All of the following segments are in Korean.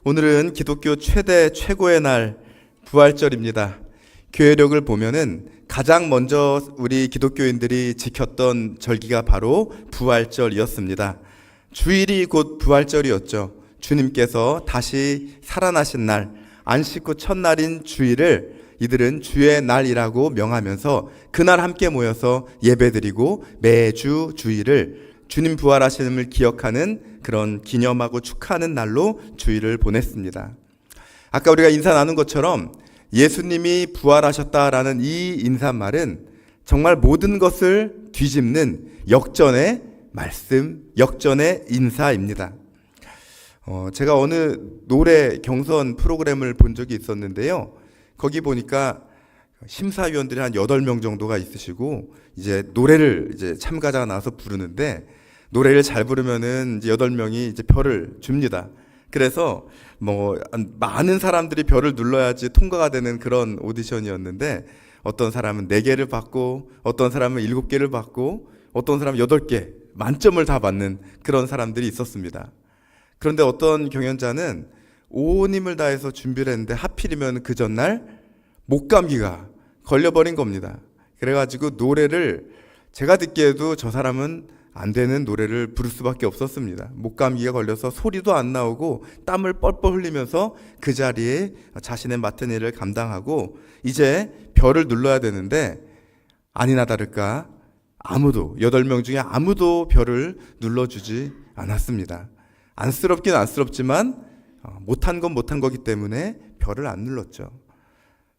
오늘은 기독교 최고의 날 부활절입니다. 교회력을 보면은 가장 먼저 우리 기독교인들이 지켰던 절기가 바로 부활절이었습니다. 주일이 곧 부활절이었죠. 주님께서 다시 살아나신 날, 안식 후 첫날인 주일을 이들은 주의 날이라고 명하면서 그날 함께 모여서 예배드리고 매주 주일을 주님 부활하심을 기억하는 그런 기념하고 축하하는 날로 주일을 보냈습니다. 아까 우리가 인사 나눈 것처럼 예수님이 부활하셨다라는 이 인사말은 정말 모든 것을 뒤집는 역전의 말씀, 역전의 인사입니다. 제가 어느 노래 경선 프로그램을 본 적이 있었는데요. 거기 보니까 심사위원들이 한 8명 정도가 있으시고 이제 노래를 이제 참가자가 나와서 부르는데 노래를 잘 부르면은 이제 8명이 이제 별을 줍니다. 그래서 많은 사람들이 별을 눌러야지 통과가 되는 그런 오디션이었는데 어떤 사람은 4개를 받고 어떤 사람은 7개를 받고 어떤 사람은 8개 만점을 다 받는 그런 사람들이 있었습니다. 그런데 어떤 경연자는 온 힘을 다해서 준비를 했는데 하필이면 그 전날 목감기가 걸려버린 겁니다. 그래가지고 노래를 제가 듣기에도 저 사람은 안 되는 노래를 부를 수밖에 없었습니다. 목감기가 걸려서 소리도 안 나오고 땀을 뻘뻘 흘리면서 그 자리에 자신의 맡은 일을 감당하고 이제 별을 눌러야 되는데 아니나 다를까 아무도 8명 중에 아무도 별을 눌러주지 않았습니다. 안쓰럽긴 안쓰럽지만 못한 건 못한 거기 때문에 별을 안 눌렀죠.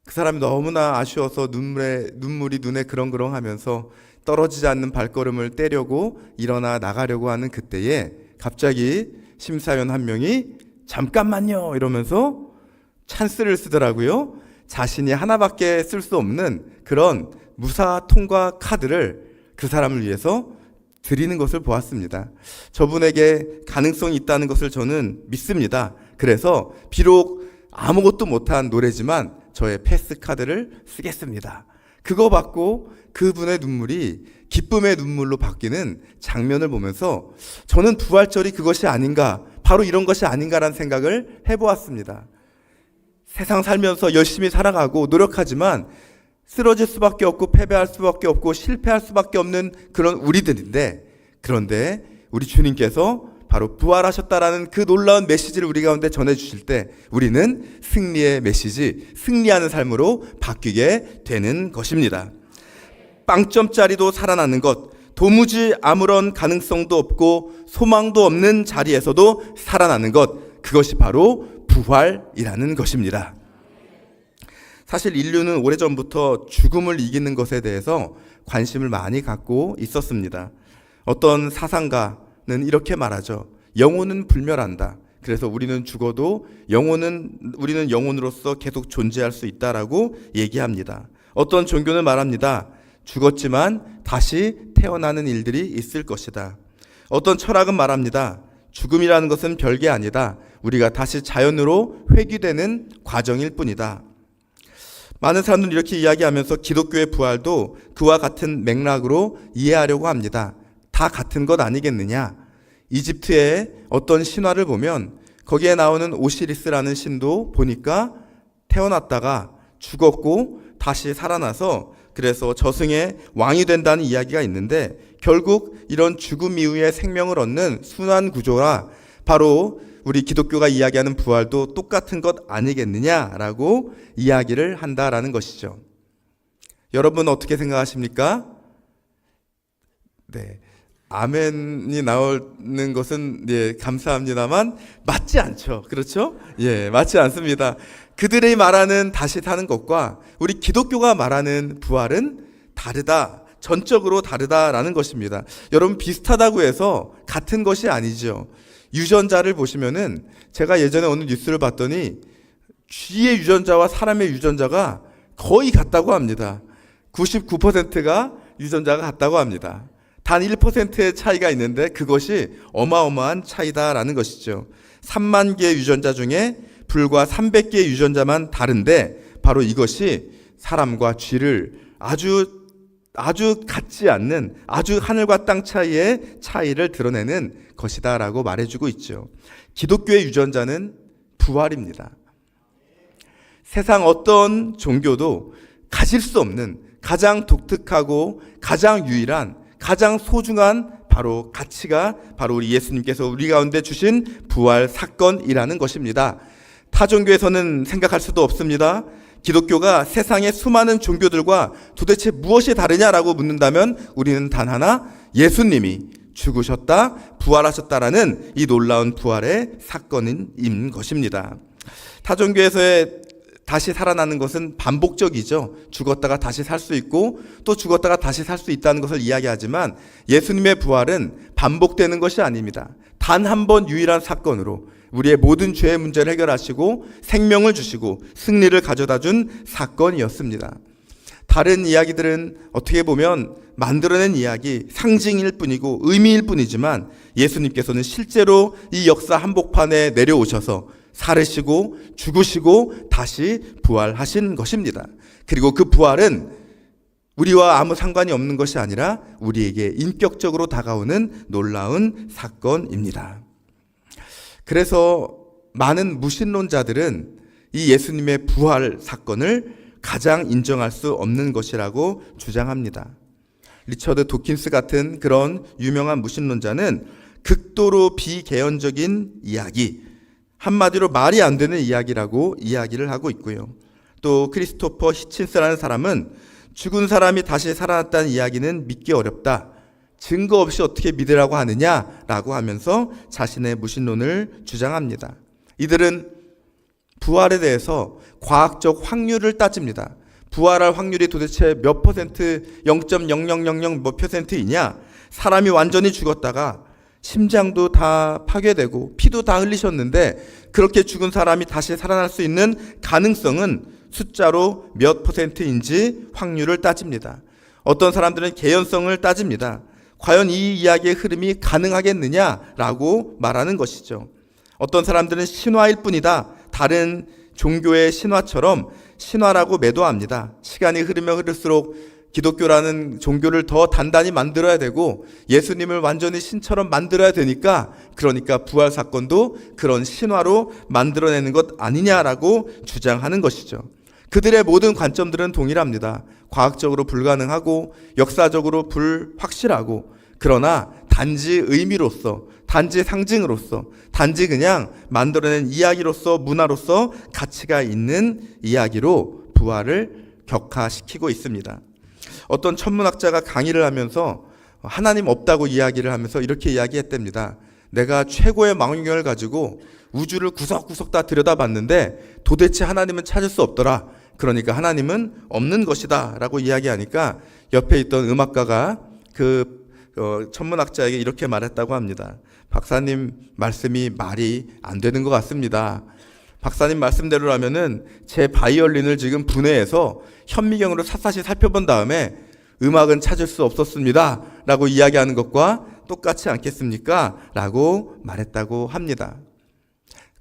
그 사람이 너무나 아쉬워서 눈물이 눈에 그렁그렁 하면서 떨어지지 않는 발걸음을 떼려고 일어나 나가려고 하는 그때에 갑자기 심사위원 한 명이 잠깐만요 이러면서 찬스를 쓰더라고요. 자신이 하나밖에 쓸 수 없는 그런 무사 통과 카드를 그 사람을 위해서 드리는 것을 보았습니다. 저분에게 가능성이 있다는 것을 저는 믿습니다. 그래서 비록 아무것도 못한 노래지만 저의 패스 카드를 쓰겠습니다. 그거 받고 그분의 눈물이 기쁨의 눈물로 바뀌는 장면을 보면서 저는 부활절이 그것이 아닌가, 바로 이런 것이 아닌가라는 생각을 해보았습니다. 세상 살면서 열심히 살아가고 노력하지만 쓰러질 수밖에 없고 패배할 수밖에 없고 실패할 수밖에 없는 그런 우리들인데, 그런데 우리 주님께서 바로 부활하셨다라는 그 놀라운 메시지를 우리 가운데 전해주실 때 우리는 승리의 메시지, 승리하는 삶으로 바뀌게 되는 것입니다. 빵점짜리도 살아나는 것, 도무지 아무런 가능성도 없고 소망도 없는 자리에서도 살아나는 것, 그것이 바로 부활이라는 것입니다. 사실 인류는 오래전부터 죽음을 이기는 것에 대해서 관심을 많이 갖고 있었습니다. 어떤 사상가는 이렇게 말하죠. 영혼은 불멸한다. 그래서 우리는 죽어도 우리는 영혼으로서 계속 존재할 수 있다라고 얘기합니다. 어떤 종교는 말합니다. 죽었지만 다시 태어나는 일들이 있을 것이다. 어떤 철학은 말합니다. 죽음이라는 것은 별게 아니다. 우리가 다시 자연으로 회귀되는 과정일 뿐이다. 많은 사람들은 이렇게 이야기하면서 기독교의 부활도 그와 같은 맥락으로 이해하려고 합니다. 다 같은 것 아니겠느냐? 이집트의 어떤 신화를 보면 거기에 나오는 오시리스라는 신도 보니까 태어났다가 죽었고 다시 살아나서 그래서 저승의 왕이 된다는 이야기가 있는데 결국 이런 죽음 이후에 생명을 얻는 순환 구조라 바로 우리 기독교가 이야기하는 부활도 똑같은 것 아니겠느냐라고 이야기를 한다라는 것이죠. 여러분 어떻게 생각하십니까? 네. 아멘이 나오는 것은 감사합니다만 맞지 않죠. 그렇죠? 맞지 않습니다. 그들이 말하는 다시 사는 것과 우리 기독교가 말하는 부활은 다르다. 전적으로 다르다라는 것입니다. 여러분 비슷하다고 해서 같은 것이 아니죠. 유전자를 보시면은 제가 예전에 어느 뉴스를 봤더니 쥐의 유전자와 사람의 유전자가 거의 같다고 합니다. 99%가 유전자가 같다고 합니다. 단 1%의 차이가 있는데 그것이 어마어마한 차이다라는 것이죠. 3만 개의 유전자 중에 불과 300개의 유전자만 다른데 바로 이것이 사람과 쥐를 아주 같지 않는 아주 하늘과 땅 차이의 차이를 드러내는 것이다라고 말해주고 있죠. 기독교의 유전자는 부활입니다. 세상 어떤 종교도 가질 수 없는 가장 독특하고 가장 유일한 가장 소중한 바로 가치가 바로 우리 예수님께서 우리 가운데 주신 부활 사건이라는 것입니다. 타 종교에서는 생각할 수도 없습니다. 기독교가 세상의 수많은 종교들과 도대체 무엇이 다르냐라고 묻는다면 우리는 단 하나, 예수님이 죽으셨다, 부활하셨다라는 이 놀라운 부활의 사건인 것입니다. 타 종교에서의 다시 살아나는 것은 반복적이죠. 죽었다가 다시 살 수 있고 또 죽었다가 다시 살 수 있다는 것을 이야기하지만 예수님의 부활은 반복되는 것이 아닙니다. 단 한 번 유일한 사건으로 우리의 모든 죄의 문제를 해결하시고 생명을 주시고 승리를 가져다 준 사건이었습니다. 다른 이야기들은 어떻게 보면 만들어낸 이야기, 상징일 뿐이고 의미일 뿐이지만 예수님께서는 실제로 이 역사 한복판에 내려오셔서 살으시고 죽으시고 다시 부활하신 것입니다. 그리고 그 부활은 우리와 아무 상관이 없는 것이 아니라 우리에게 인격적으로 다가오는 놀라운 사건입니다. 그래서 많은 무신론자들은 이 예수님의 부활 사건을 가장 인정할 수 없는 것이라고 주장합니다. 리처드 도킨스 같은 그런 유명한 무신론자는 극도로 비개연적인 이야기, 한마디로 말이 안 되는 이야기라고 이야기를 하고 있고요. 또 크리스토퍼 히친스라는 사람은 죽은 사람이 다시 살아났다는 이야기는 믿기 어렵다. 증거 없이 어떻게 믿으라고 하느냐라고 하면서 자신의 무신론을 주장합니다. 이들은 부활에 대해서 과학적 확률을 따집니다. 부활할 확률이 도대체 몇 퍼센트, 0.0000 몇 퍼센트이냐? 사람이 완전히 죽었다가 심장도 다 파괴되고 피도 다 흘리셨는데 그렇게 죽은 사람이 다시 살아날 수 있는 가능성은 숫자로 몇 퍼센트인지 확률을 따집니다. 어떤 사람들은 개연성을 따집니다. 과연 이 이야기의 흐름이 가능하겠느냐라고 말하는 것이죠. 어떤 사람들은 신화일 뿐이다. 다른 종교의 신화처럼 신화라고 매도합니다. 시간이 흐르면 흐를수록 기독교라는 종교를 더 단단히 만들어야 되고 예수님을 완전히 신처럼 만들어야 되니까 그러니까 부활 사건도 그런 신화로 만들어내는 것 아니냐라고 주장하는 것이죠. 그들의 모든 관점들은 동일합니다. 과학적으로 불가능하고 역사적으로 불확실하고 그러나 단지 의미로서 단지 상징으로서 단지 그냥 만들어낸 이야기로서 문화로서 가치가 있는 이야기로 부활을 격화시키고 있습니다. 어떤 천문학자가 강의를 하면서 하나님 없다고 이야기를 하면서 이렇게 이야기했답니다. 내가 최고의 망원경을 가지고 우주를 구석구석 다 들여다봤는데 도대체 하나님은 찾을 수 없더라. 그러니까 하나님은 없는 것이다 라고 이야기하니까 옆에 있던 음악가가 그 천문학자에게 이렇게 말했다고 합니다. 박사님 말씀이 말이 안 되는 것 같습니다. 박사님 말씀대로라면은 제 바이올린을 지금 분해해서 현미경으로 샅샅이 살펴본 다음에 음악은 찾을 수 없었습니다 라고 이야기하는 것과 똑같지 않겠습니까? 라고 말했다고 합니다.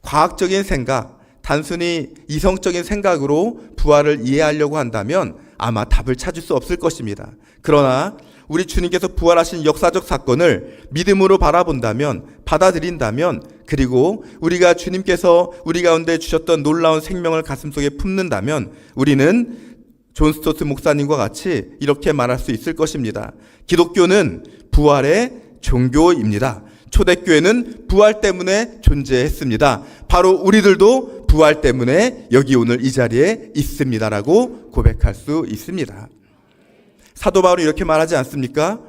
과학적인 생각, 단순히 이성적인 생각으로 부활을 이해하려고 한다면 아마 답을 찾을 수 없을 것입니다. 그러나 우리 주님께서 부활하신 역사적 사건을 믿음으로 바라본다면, 받아들인다면, 그리고 우리가 주님께서 우리 가운데 주셨던 놀라운 생명을 가슴속에 품는다면 우리는 존 스토트 목사님과 같이 이렇게 말할 수 있을 것입니다. 기독교는 부활의 종교입니다. 초대교회는 부활 때문에 존재했습니다. 바로 우리들도 부활 때문에 여기 오늘 이 자리에 있습니다라고 고백할 수 있습니다. 사도 바울은 이렇게 말하지 않습니까?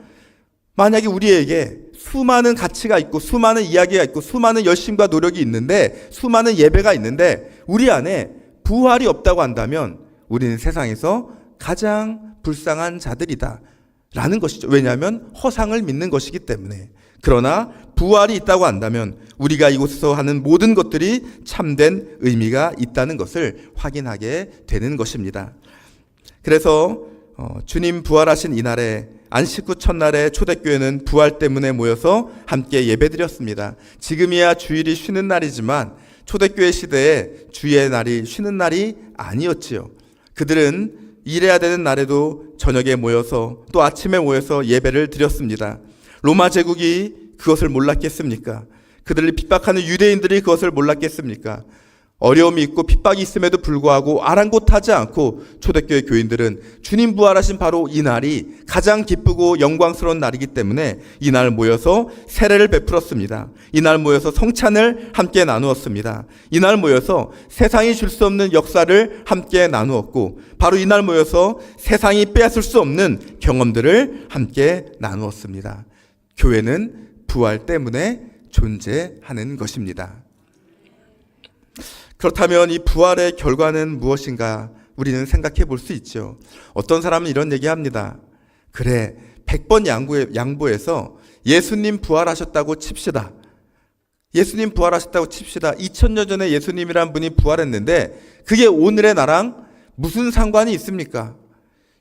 만약에 우리에게 수많은 가치가 있고 수많은 이야기가 있고 수많은 열심과 노력이 있는데 수많은 예배가 있는데 우리 안에 부활이 없다고 한다면 우리는 세상에서 가장 불쌍한 자들이다 라는 것이죠. 왜냐하면 허상을 믿는 것이기 때문에. 그러나 부활이 있다고 한다면 우리가 이곳에서 하는 모든 것들이 참된 의미가 있다는 것을 확인하게 되는 것입니다. 그래서 주님 부활하신 이날에 안식 후 첫날에 초대교회는 부활 때문에 모여서 함께 예배드렸습니다. 지금이야 주일이 쉬는 날이지만 초대교회 시대에 주의 날이 쉬는 날이 아니었지요. 그들은 일해야 되는 날에도 저녁에 모여서 또 아침에 모여서 예배를 드렸습니다. 로마 제국이 그것을 몰랐겠습니까? 그들을 핍박하는 유대인들이 그것을 몰랐겠습니까? 어려움이 있고 핍박이 있음에도 불구하고 아랑곳하지 않고 초대교회 교인들은 주님 부활하신 바로 이 날이 가장 기쁘고 영광스러운 날이기 때문에 이날 모여서 세례를 베풀었습니다. 이날 모여서 성찬을 함께 나누었습니다. 이날 모여서 세상이 줄 수 없는 역사를 함께 나누었고 바로 이날 모여서 세상이 빼앗을 수 없는 경험들을 함께 나누었습니다. 교회는 부활 때문에 존재하는 것입니다. 그렇다면 이 부활의 결과는 무엇인가 우리는 생각해 볼 수 있죠. 어떤 사람은 이런 얘기합니다. 그래, 100번 양보해서 예수님 부활하셨다고 칩시다. 예수님 부활하셨다고 칩시다. 2000년 전에 예수님이란 분이 부활했는데 그게 오늘의 나랑 무슨 상관이 있습니까?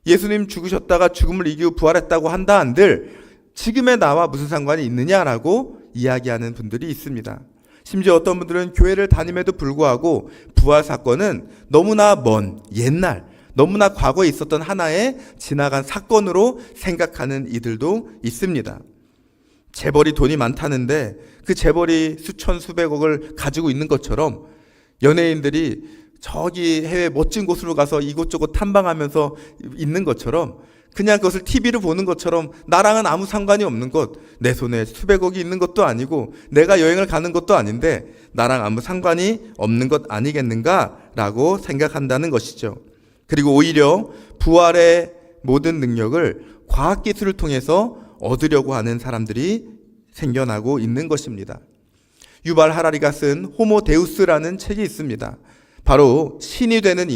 예수님 죽으셨다가 죽음을 이기고 부활했다고 한다 한들 지금의 나와 무슨 상관이 있느냐라고 이야기하는 분들이 있습니다. 심지어 어떤 분들은 교회를 다님에도 불구하고 부활 사건은 너무나 먼 옛날, 너무나 과거에 있었던 하나의 지나간 사건으로 생각하는 이들도 있습니다. 재벌이 돈이 많다는데 그 재벌이 수천 수백억을 가지고 있는 것처럼 연예인들이 저기 해외 멋진 곳으로 가서 이곳저곳 탐방하면서 있는 것처럼 그냥 그것을 TV로 보는 것처럼 나랑은 아무 상관이 없는 것, 내 손에 수백억이 있는 것도 아니고 내가 여행을 가는 것도 아닌데 나랑 아무 상관이 없는 것 아니겠는가라고 생각한다는 것이죠. 그리고 오히려 부활의 모든 능력을 과학기술을 통해서 얻으려고 하는 사람들이 생겨나고 있는 것입니다. 유발 하라리가 쓴 호모 데우스라는 책이 있습니다. 바로 신이 되는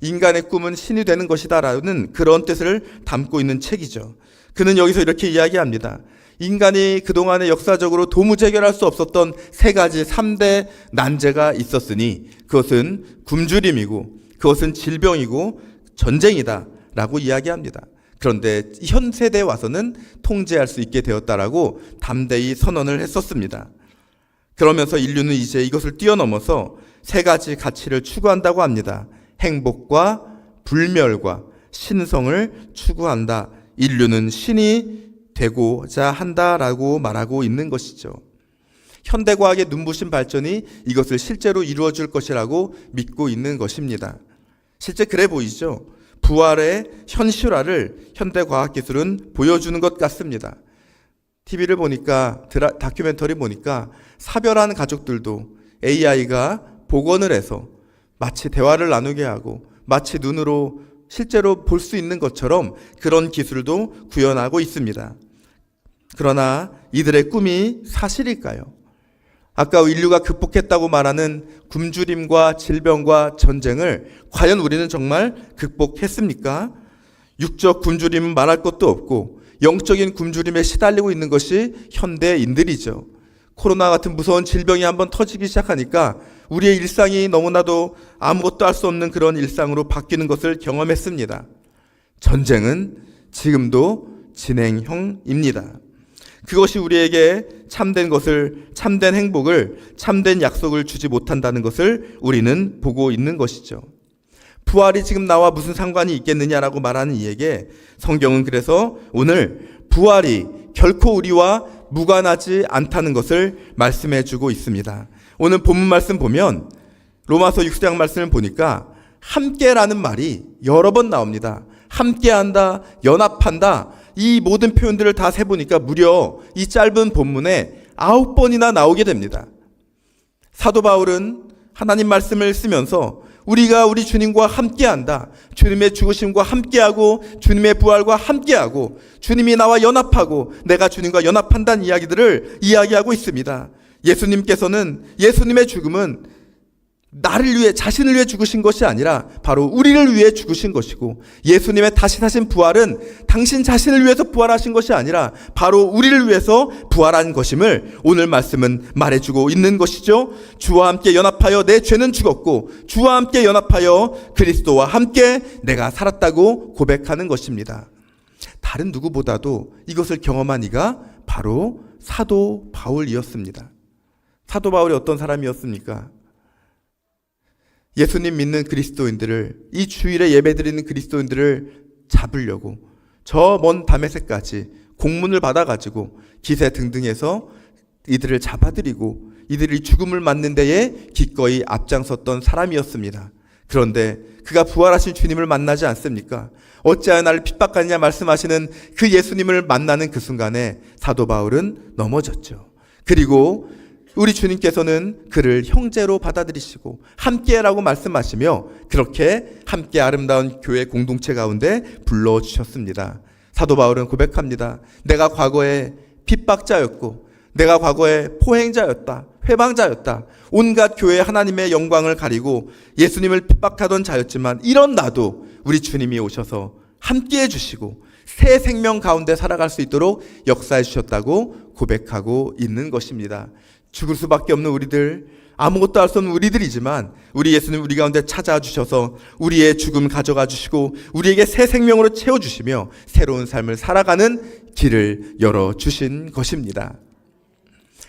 인간의 꿈은 신이 되는 것이다 라는 그런 뜻을 담고 있는 책이죠. 그는 여기서 이렇게 이야기합니다. 인간이 그동안에 역사적으로 도무지 해결할 수 없었던 3대 난제가 있었으니 그것은 굶주림이고 그것은 질병이고 전쟁이다 라고 이야기합니다. 그런데 현 세대에 와서는 통제할 수 있게 되었다라고 담대히 선언을 했었습니다. 그러면서 인류는 이제 이것을 뛰어넘어서 3가지 가치를 추구한다고 합니다. 행복과 불멸과 신성을 추구한다. 인류는 신이 되고자 한다라고 말하고 있는 것이죠. 현대과학의 눈부신 발전이 이것을 실제로 이루어줄 것이라고 믿고 있는 것입니다. 실제 그래 보이죠. 부활의 현실화를 현대과학기술은 보여주는 것 같습니다. TV를 보니까 다큐멘터리 보니까 사별한 가족들도 AI가 복원을 해서 마치 대화를 나누게 하고 마치 눈으로 실제로 볼 수 있는 것처럼 그런 기술도 구현하고 있습니다. 그러나 이들의 꿈이 사실일까요? 아까 인류가 극복했다고 말하는 굶주림과 질병과 전쟁을 과연 우리는 정말 극복했습니까? 육적 굶주림은 말할 것도 없고 영적인 굶주림에 시달리고 있는 것이 현대인들이죠. 코로나 같은 무서운 질병이 한번 터지기 시작하니까 우리의 일상이 너무나도 아무것도 할 수 없는 그런 일상으로 바뀌는 것을 경험했습니다. 전쟁은 지금도 진행형입니다. 그것이 우리에게 참된 것을, 참된 행복을, 참된 약속을 주지 못한다는 것을 우리는 보고 있는 것이죠. 부활이 지금 나와 무슨 상관이 있겠느냐라고 말하는 이에게 성경은 그래서 오늘 부활이 결코 우리와 무관하지 않다는 것을 말씀해 주고 있습니다. 오늘 본문 말씀 보면 로마서 6장 말씀을 보니까 함께라는 말이 여러 번 나옵니다. 함께한다, 연합한다. 이 모든 표현들을 다 세보니까 무려 이 짧은 본문에 9번이나 나오게 됩니다. 사도 바울은 하나님 말씀을 쓰면서 우리가 우리 주님과 함께한다. 주님의 죽으심과 함께하고 주님의 부활과 함께하고 주님이 나와 연합하고 내가 주님과 연합한다는 이야기들을 이야기하고 있습니다. 예수님께서는 예수님의 죽음은 나를 위해 자신을 위해 죽으신 것이 아니라 바로 우리를 위해 죽으신 것이고 예수님의 다시 사신 부활은 당신 자신을 위해서 부활하신 것이 아니라 바로 우리를 위해서 부활한 것임을 오늘 말씀은 말해주고 있는 것이죠. 주와 함께 연합하여 내 죄는 죽었고 주와 함께 연합하여 그리스도와 함께 내가 살았다고 고백하는 것입니다. 다른 누구보다도 이것을 경험한 이가 바로 사도 바울이었습니다. 사도 바울이 어떤 사람이었습니까? 예수님 믿는 그리스도인들을, 이 주일에 예배드리는 그리스도인들을 잡으려고 저 먼 다메섹까지 공문을 받아가지고 기세 등등해서 이들을 잡아들이고 이들이 죽음을 맞는 데에 기꺼이 앞장섰던 사람이었습니다. 그런데 그가 부활하신 주님을 만나지 않습니까? 어찌하여 나를 핍박하느냐 말씀하시는 그 예수님을 만나는 그 순간에 사도 바울은 넘어졌죠. 그리고 우리 주님께서는 그를 형제로 받아들이시고 함께라고 말씀하시며 그렇게 함께 아름다운 교회 공동체 가운데 불러주셨습니다. 사도 바울은 고백합니다. 내가 과거에 핍박자였고 내가 과거에 포행자였다. 회방자였다. 온갖 교회 하나님의 영광을 가리고 예수님을 핍박하던 자였지만 이런 나도 우리 주님이 오셔서 함께해 주시고 새 생명 가운데 살아갈 수 있도록 역사해 주셨다고 고백하고 있는 것입니다. 죽을 수밖에 없는 우리들, 아무것도 할 수 없는 우리들이지만 우리 예수님 우리 가운데 찾아와 주셔서 우리의 죽음 가져가 주시고 우리에게 새 생명으로 채워주시며 새로운 삶을 살아가는 길을 열어주신 것입니다.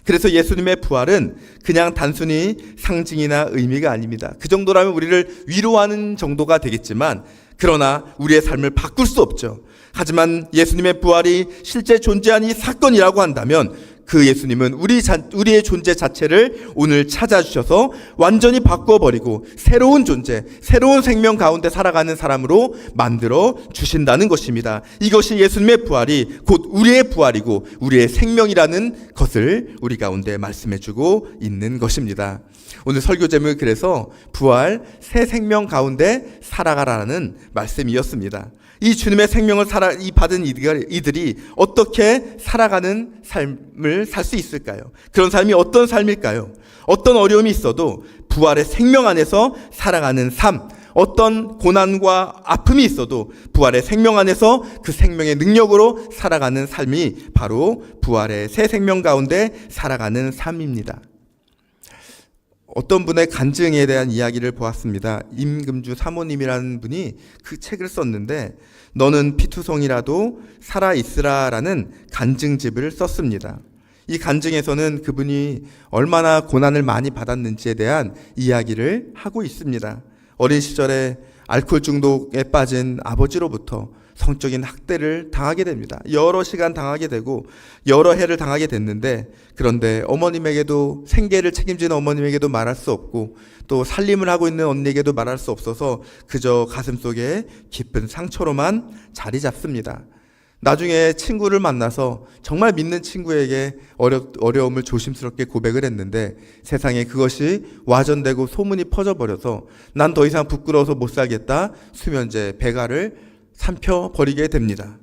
그래서 예수님의 부활은 그냥 단순히 상징이나 의미가 아닙니다. 그 정도라면 우리를 위로하는 정도가 되겠지만 그러나 우리의 삶을 바꿀 수 없죠. 하지만 예수님의 부활이 실제 존재한 이 사건이라고 한다면 그 예수님은 우리의 존재 자체를 오늘 찾아주셔서 완전히 바꿔버리고 새로운 존재, 새로운 생명 가운데 살아가는 사람으로 만들어 주신다는 것입니다. 이것이 예수님의 부활이 곧 우리의 부활이고 우리의 생명이라는 것을 우리 가운데 말씀해주고 있는 것입니다. 오늘 설교 제목이 그래서 부활, 새 생명 가운데 살아가라는 말씀이었습니다. 이 주님의 생명을 받은 이들이 어떻게 살아가는 삶을 살 수 있을까요? 그런 삶이 어떤 삶일까요? 어떤 어려움이 있어도 부활의 생명 안에서 살아가는 삶, 어떤 고난과 아픔이 있어도 부활의 생명 안에서 그 생명의 능력으로 살아가는 삶이 바로 부활의 새 생명 가운데 살아가는 삶입니다. 어떤 분의 간증에 대한 이야기를 보았습니다. 임금주 사모님이라는 분이 그 책을 썼는데 너는 피투성이라도 살아있으라라는 간증집을 썼습니다. 이 간증에서는 그분이 얼마나 고난을 많이 받았는지에 대한 이야기를 하고 있습니다. 어린 시절에 알코올 중독에 빠진 아버지로부터 성적인 학대를 당하게 됩니다. 여러 시간 당하게 되고 여러 해를 당하게 됐는데 그런데 어머님에게도 생계를 책임지는 어머님에게도 말할 수 없고 또 살림을 하고 있는 언니에게도 말할 수 없어서 그저 가슴속에 깊은 상처로만 자리 잡습니다. 나중에 친구를 만나서 정말 믿는 친구에게 어려움을 조심스럽게 고백을 했는데 세상에 그것이 와전되고 소문이 퍼져버려서 난 더 이상 부끄러워서 못 살겠다 수면제 배가를 삼켜버리게 됩니다.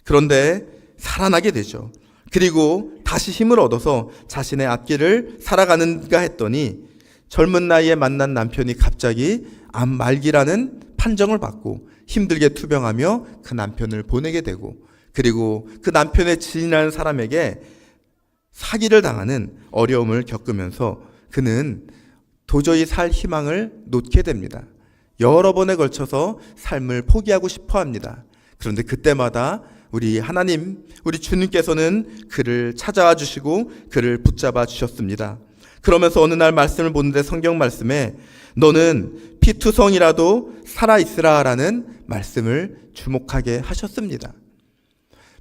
그런데 살아나게 되죠. 그리고 다시 힘을 얻어서 자신의 앞길을 살아가는가 했더니 젊은 나이에 만난 남편이 갑자기 암 말기라는 판정을 받고 힘들게 투병하며 그 남편을 보내게 되고 그리고 그 남편의 지인이라는 사람에게 사기를 당하는 어려움을 겪으면서 그는 도저히 살 희망을 놓게 됩니다. 여러 번에 걸쳐서 삶을 포기하고 싶어 합니다. 그런데 그때마다 우리 하나님, 우리 주님께서는 그를 찾아와 주시고 그를 붙잡아 주셨습니다. 그러면서 어느 날 말씀을 보는데 성경 말씀에 너는 피투성이라도 살아있으라 라는 말씀을 주목하게 하셨습니다.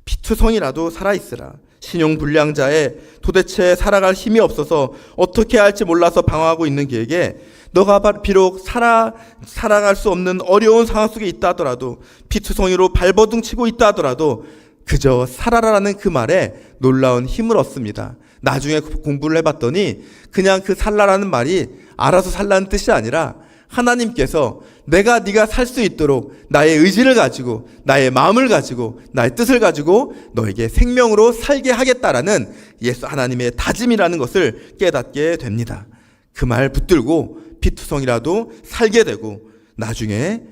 피투성이라도 살아있으라. 신용불량자에 도대체 살아갈 힘이 없어서 어떻게 할지 몰라서 방황하고 있는 그에게 너가 비록 살아갈 수 없는 어려운 상황 속에 있다 하더라도 피투성이로 발버둥 치고 있다 하더라도 그저 살아라라는 그 말에 놀라운 힘을 얻습니다. 나중에 공부를 해봤더니 그냥 그 살라라는 말이 알아서 살라는 뜻이 아니라 하나님께서 네가 살 수 있도록 나의 의지를 가지고 나의 마음을 가지고 나의 뜻을 가지고 너에게 생명으로 살게 하겠다라는 예수 하나님의 다짐이라는 것을 깨닫게 됩니다. 그 말 붙들고 피투성이라도 살게 되고 나중에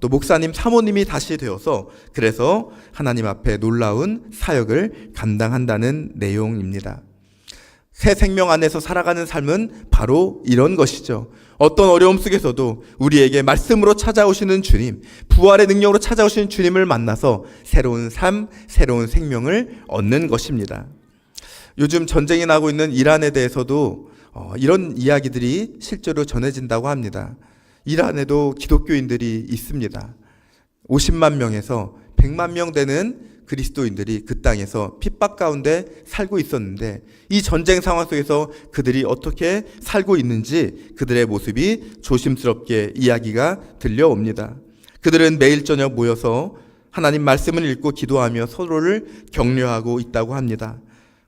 또 목사님 사모님이 다시 되어서 그래서 하나님 앞에 놀라운 사역을 감당한다는 내용입니다. 새 생명 안에서 살아가는 삶은 바로 이런 것이죠. 어떤 어려움 속에서도 우리에게 말씀으로 찾아오시는 주님, 부활의 능력으로 찾아오시는 주님을 만나서 새로운 삶, 새로운 생명을 얻는 것입니다. 요즘 전쟁이 나고 있는 이란에 대해서도 이런 이야기들이 실제로 전해진다고 합니다. 이란에도 기독교인들이 있습니다. 50만 명에서 100만 명 되는 그리스도인들이 그 땅에서 핍박 가운데 살고 있었는데 이 전쟁 상황 속에서 그들이 어떻게 살고 있는지 그들의 모습이 조심스럽게 이야기가 들려옵니다. 그들은 매일 저녁 모여서 하나님 말씀을 읽고 기도하며 서로를 격려하고 있다고 합니다.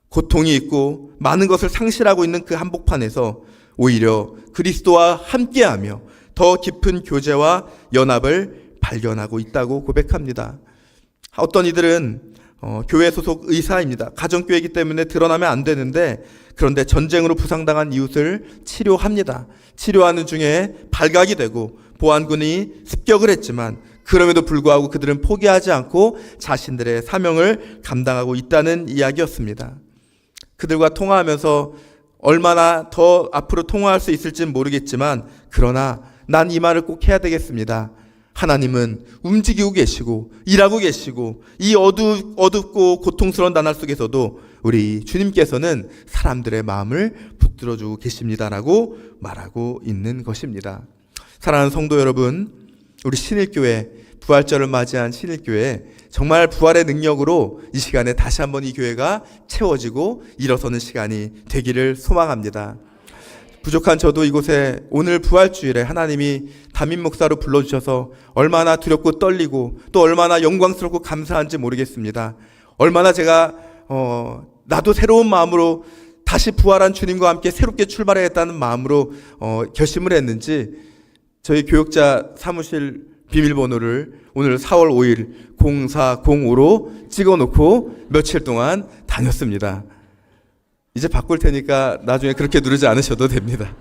고통이 있고 많은 것을 상실하고 있는 그 한복판에서 오히려 그리스도와 함께하며 더 깊은 교제와 연합을 발견하고 있다고 고백합니다. 어떤 이들은 교회 소속 의사입니다. 가정교회이기 때문에 드러나면 안 되는데 그런데 전쟁으로 부상당한 이웃을 치료합니다. 치료하는 중에 발각이 되고 보안군이 습격을 했지만 그럼에도 불구하고 그들은 포기하지 않고 자신들의 사명을 감당하고 있다는 이야기였습니다. 그들과 통화하면서 얼마나 더 앞으로 통화할 수 있을지는 모르겠지만 그러나 난 이 말을 꼭 해야 되겠습니다. 하나님은 움직이고 계시고 일하고 계시고 이 어둡고 고통스러운 나날 속에서도 우리 주님께서는 사람들의 마음을 붙들어주고 계십니다라고 말하고 있는 것입니다. 사랑하는 성도 여러분, 우리 신일교회 부활절을 맞이한 신일교회 정말 부활의 능력으로 이 시간에 다시 한번 이 교회가 채워지고 일어서는 시간이 되기를 소망합니다. 부족한 저도 이곳에 오늘 부활주일에 하나님이 담임 목사로 불러주셔서 얼마나 두렵고 떨리고 또 얼마나 영광스럽고 감사한지 모르겠습니다. 얼마나 제가 나도 새로운 마음으로 다시 부활한 주님과 함께 새롭게 출발하겠다는 마음으로 결심을 했는지 저희 교육자 사무실 비밀번호를 오늘 4월 5일 0405로 찍어놓고 며칠 동안 다녔습니다. 이제 바꿀 테니까 나중에 그렇게 누르지 않으셔도 됩니다.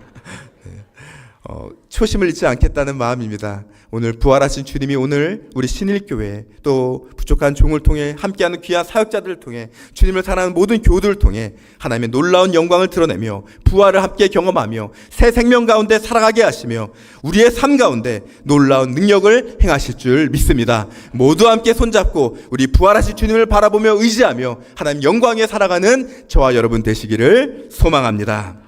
초심을 잃지 않겠다는 마음입니다. 오늘 부활하신 주님이 오늘 우리 신일교회 또 부족한 종을 통해 함께하는 귀한 사역자들을 통해 주님을 사랑하는 모든 교우들을 통해 하나님의 놀라운 영광을 드러내며 부활을 함께 경험하며 새 생명 가운데 살아가게 하시며 우리의 삶 가운데 놀라운 능력을 행하실 줄 믿습니다. 모두 함께 손잡고 우리 부활하신 주님을 바라보며 의지하며 하나님 영광에 살아가는 저와 여러분 되시기를 소망합니다.